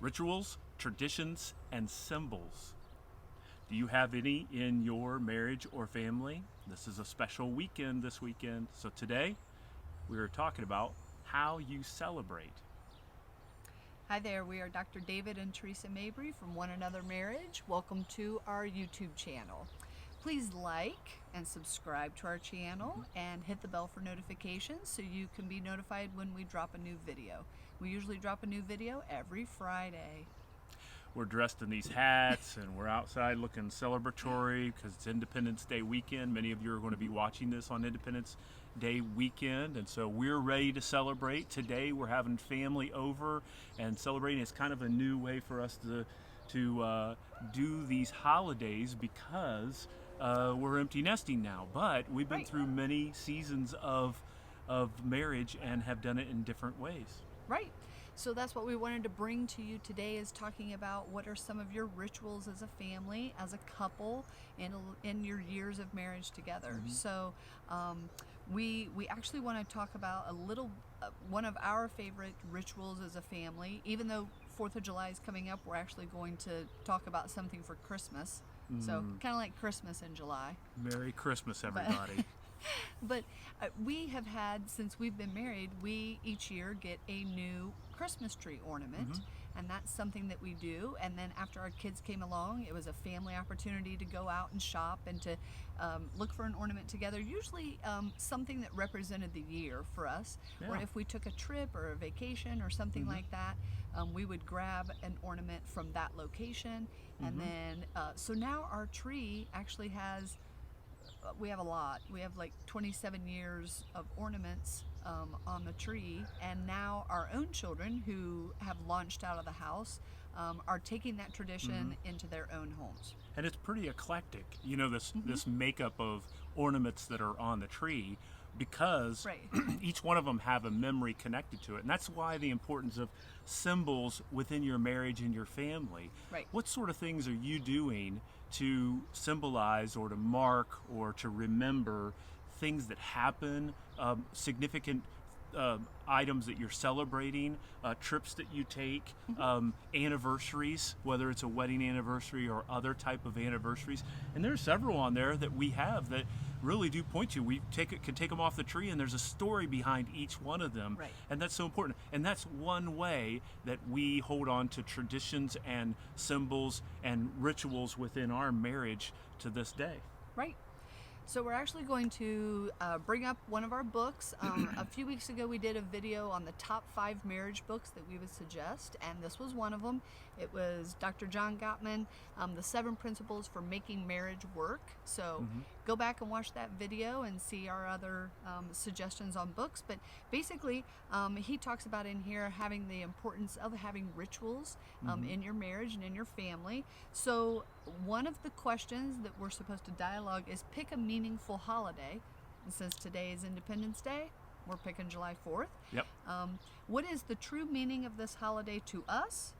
Rituals, traditions, and symbols. Do you have any in your marriage or family? This is a special weekend this weekend. So today we are talking about how you celebrate. Hi there, we are Dr. David and Theresa Mabry from One Another Marriage. Welcome to our YouTube channel. Please like and subscribe to our channel and hit the bell for notifications so you can be notified when we drop a new video. We usually drop a new video every Friday. We're dressed in these hats and we're outside looking celebratory because it's Independence Day weekend. Many of you are going to be watching this on Independence Day weekend, and so we're ready to celebrate. Today we're having family over and celebrating. It's kind of a new way for us to do these holidays because we're empty nesting now, but we've been through many seasons of marriage and have done it in different ways. Right. So that's what we wanted to bring to you today, is talking about what are some of your rituals as a family, as a couple, in your years of marriage together. So we actually want to talk about a little one of our favorite rituals as a family. Even though 4th of July is coming up, we're actually going to talk about something for Christmas. So kind of like Christmas in July. Merry Christmas, everybody. But we have had, since we've been married, we each year get a new Christmas tree ornament, and that's something that we do. And then after our kids came along, it was a family opportunity to go out and shop and to look for an ornament together, usually something that represented the year for us. Or if we took a trip or a vacation or something like that, we would grab an ornament from that location. And then, so now our tree actually has, we have a lot. We have like 27 years of ornaments on the tree, and now our own children who have launched out of the house are taking that tradition into their own homes. And it's pretty eclectic, you know, this makeup of ornaments that are on the tree, because each one of them have a memory connected to it. And that's why the importance of symbols within your marriage and your family. What sort of things are you doing to symbolize or to mark or to remember things that happen, significant items that you're celebrating, trips that you take, anniversaries, whether it's a wedding anniversary or other type of anniversaries? And there's several on there that we have that really do point to. We can take them off the tree, and there's a story behind each one of them, and that's so important. And that's one way that we hold on to traditions and symbols and rituals within our marriage to this day. Right. So we're actually going to bring up one of our books. A few weeks ago we did a video on the top 5 marriage books that we would suggest, and this was one of them. It was Dr. John Gottman, The 7 Principles for Making Marriage Work. So go back and watch that video and see our other suggestions on books. But basically he talks about in here having the importance of having rituals in your marriage and in your family. So one of the questions that we're supposed to dialogue is pick a meaningful holiday. And since today is Independence Day, we're picking July 4th. What is the true meaning of this holiday to us?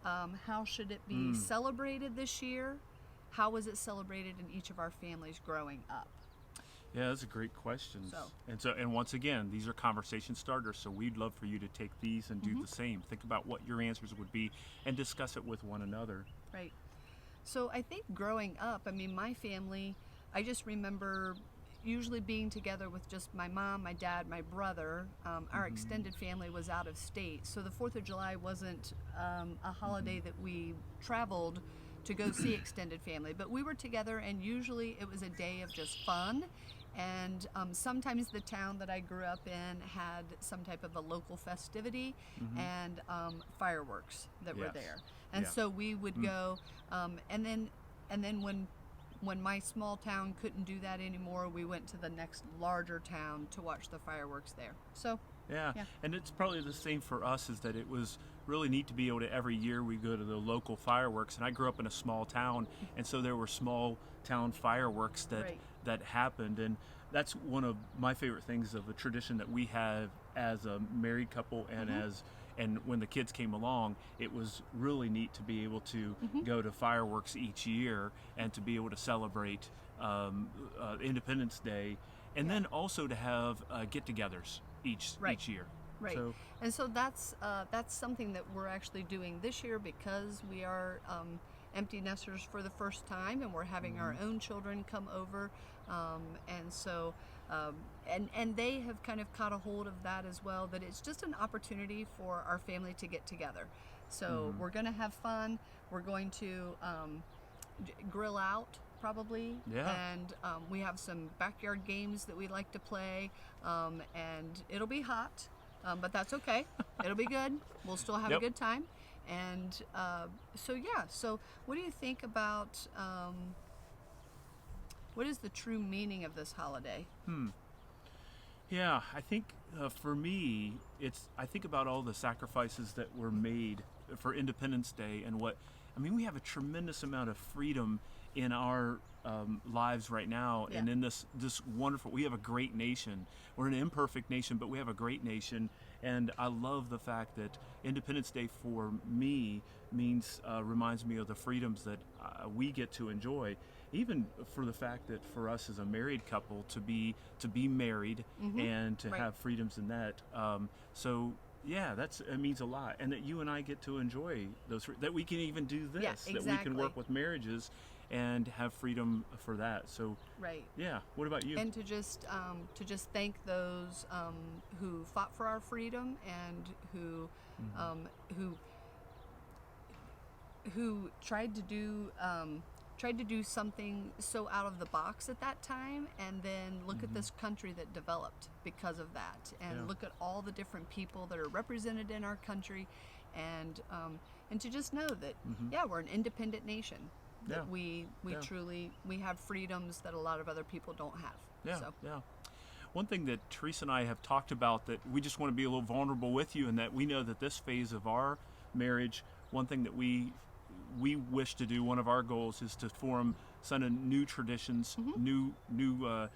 How should it be celebrated this year? How was it celebrated in each of our families growing up? Yeah, that's a great question. And once again, these are conversation starters, so we'd love for you to take these and do the same. Think about what your answers would be and discuss it with one another. Right. So I think growing up, I mean, my family, I just remember usually being together with just my mom, my dad, my brother. Our extended family was out of state, so the 4th of July wasn't a holiday that we traveled to go see extended family, but we were together, and usually it was a day of just fun. And sometimes the town that I grew up in had some type of a local festivity and fireworks that were there. And so we would go, and then when my small town couldn't do that anymore, we went to the next larger town to watch the fireworks there. So yeah, and it's probably the same for us, is that it was really neat to be able to, every year we go to the local fireworks. And I grew up in a small town, and so there were small town fireworks that happened. And that's one of my favorite things of the tradition that we have as a married couple, and and when the kids came along, it was really neat to be able to go to fireworks each year and to be able to celebrate Independence Day, and then also to have get-togethers each year. Right. So, And so that's something that we're actually doing this year because we are empty nesters for the first time, and we're having our own children come over, and so and they have kind of caught a hold of that as well. That it's just an opportunity for our family to get together. So we're going to have fun. We're going to grill out probably, Yeah. and we have some backyard games that we like to play, and it'll be hot, but that's okay. It'll be good. We'll still have a Yep. good time. And so what do you think about what is the true meaning of this holiday? Yeah, I think for me, I think about all the sacrifices that were made for Independence Day, and we have a tremendous amount of freedom in our lives right now, Yeah. and in this wonderful, we have a great nation. We're an imperfect nation, but we have a great nation, and I love the fact that Independence Day for me reminds me of the freedoms that we get to enjoy. Even for the fact that for us as a married couple to be married and to Right. have freedoms in that. So yeah, it means a lot, and that you and I get to enjoy that we can even do this, Yeah, that we exactly. can work with marriages and have freedom for that. So Right. yeah, what about you? And to just thank those who fought for our freedom, and who tried to do something so out of the box at that time, and then look at this country that developed because of that, and Yeah. look at all the different people that are represented in our country, and to just know that we're an independent nation, that Yeah. we Yeah. truly we have freedoms that a lot of other people don't have. Yeah, So yeah. One thing that Theresa and I have talked about, that we just want to be a little vulnerable with you, and that we know that this phase of our marriage, one thing that we wish to do, one of our goals is to form some of new traditions, new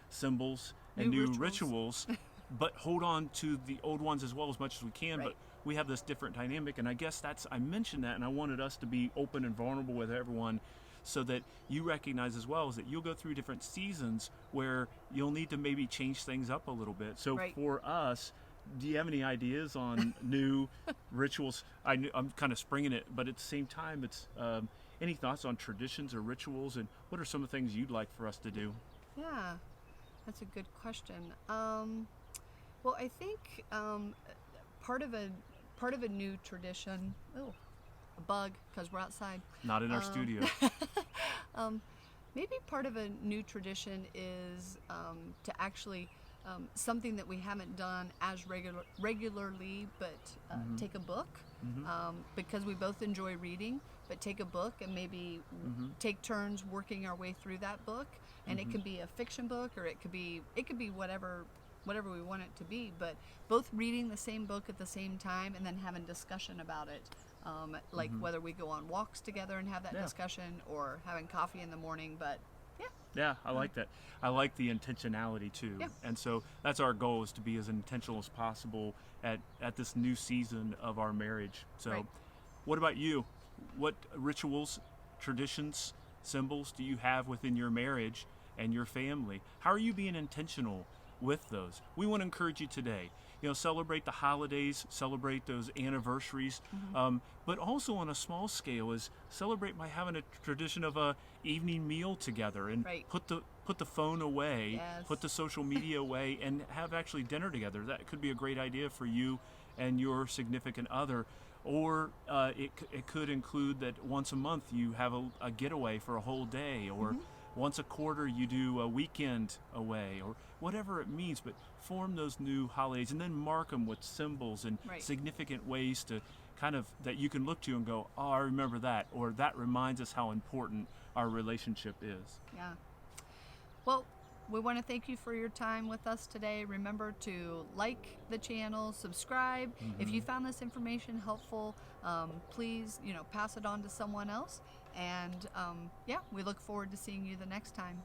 symbols, and New new rituals. rituals, but hold on to the old ones as well as much as we can. Right. But we have this different dynamic, and I guess I mentioned that, and I wanted us to be open and vulnerable with everyone, so that you recognize as well, is that you'll go through different seasons where you'll need to maybe change things up a little bit. So Right. for us, do you have any ideas on new rituals? I'm kind of springing it, but at the same time, it's any thoughts on traditions or rituals, and what are some of the things you'd like for us to do? yeah, that's a good question. Well, I think part of a new tradition. Oh, a bug, because we're outside. Not in our studio. Maybe part of a new tradition is to actually something that we haven't done as regularly, but take a book, because we both enjoy reading. But take a book and maybe take turns working our way through that book, and it could be a fiction book, or it could be whatever we want it to be. But both reading the same book at the same time, and then having discussion about it. Like whether we go on walks together and have that Yeah. discussion, or having coffee in the morning. But yeah, Yeah, I like that. I like the intentionality too. Yeah. And so that's our goal, is to be as intentional as possible at this new season of our marriage. So Right. what about you? What rituals, traditions, symbols do you have within your marriage and your family? How are you being intentional with those? We want to encourage you today. Celebrate the holidays, celebrate those anniversaries, but also on a small scale is celebrate by having a tradition of a evening meal together, and Right. put the phone away, Yes. put the social media away, and have actually dinner together. That could be a great idea for you and your significant other. Or it could include that once a month you have a getaway for a whole day, or once a quarter you do a weekend away, or whatever it means. But form those new holidays, and then mark them with symbols and Right. significant ways to kind of that you can look to and go, oh, I remember that, or that reminds us how important our relationship is. Yeah. Well, we want to thank you for your time with us today. Remember to like the channel, subscribe. If you found this information helpful, please, pass it on to someone else. And we look forward to seeing you the next time.